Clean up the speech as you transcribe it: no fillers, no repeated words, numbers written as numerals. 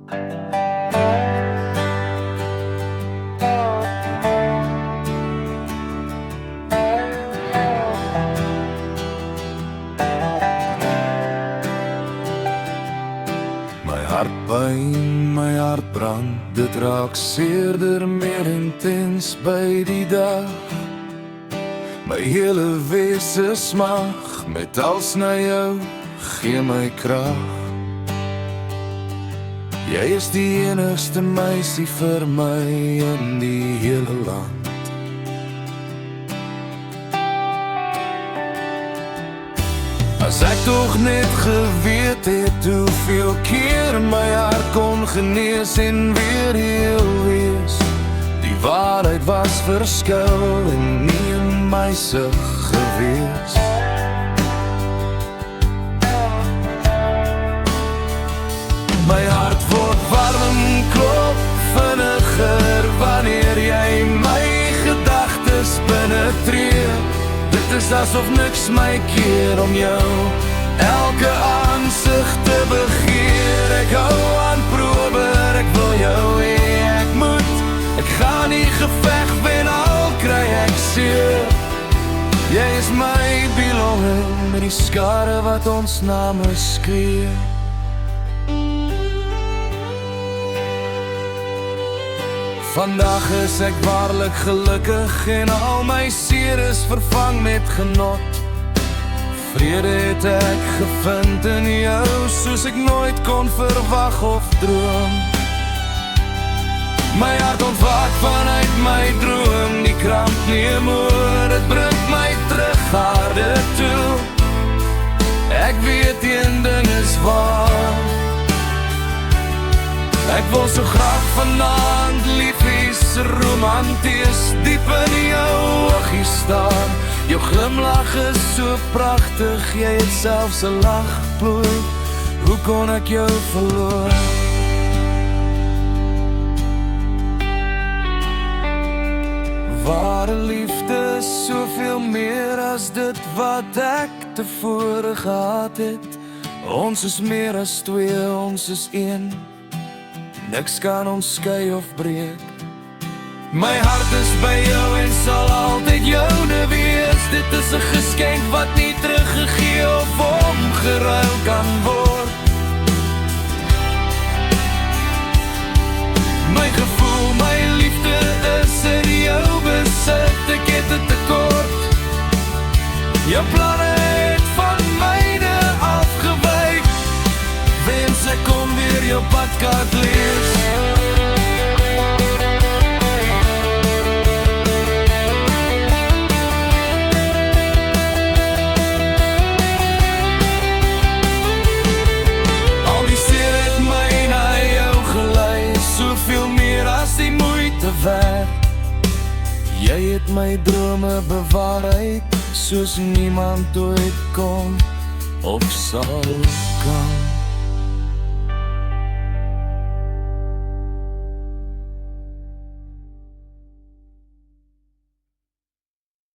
My hart pyn, my hart brand, dit raak seerder, meer intens by die dag. My hele wese smag, met als na jou, gee my krag. Jy is die enigste meisie vir my in die hele land. As ek tog net geweet het hoeveel keer my hart kon genees en weer heel wees. Die waarheid was verskuil en nie in my sig gewees. My hart word warm, klop vinniger wanneer jy my gedagtes binnetree. Dit is asof niks my keer om jou elke aansig te begeer. Ek hou aan prober, ek wil jou hê, ek moet. Ek ga nie geveg wen, al kry ek seer. Jy is my belonging, met die skare wat ons name skree. Vandag is ek waarlik gelukkig en al my seer is vervang met genot. Vrede het ek gevind in jou, soos ek nooit kon verwag of droom. My hart ontwaak vanuit my droom, die kramp neem oor, het bring my terug aarde toe. Ek weet een ding is waar, ek wil so graag vanaand liefies, romanties, diep in jou oogies staan. Jou glimlach is so pragtig, jy het selfs 'n lagplooi. Hoe kon ek jou verloor? Ware liefde is soveel meer as dit wat ek tevore gehad het. Ons is meer as twee, ons is een. Niks kan ons skei of breek. My hart is by jou en sal altyd joune wees. Dit is 'n geskenk wat nie teruggegee of omgeruil kan word. My gevoel, my liefde is in jou besit. Ek het 'n tekort. Jou planne het van myne afgewyk. Wens ek kon weer jou padkaart lees. Al die seer het my na jou gelei, soveel meer as die moeite werd. Jy het my drome bewaarheid, soos niemand ooit kon of sal kan.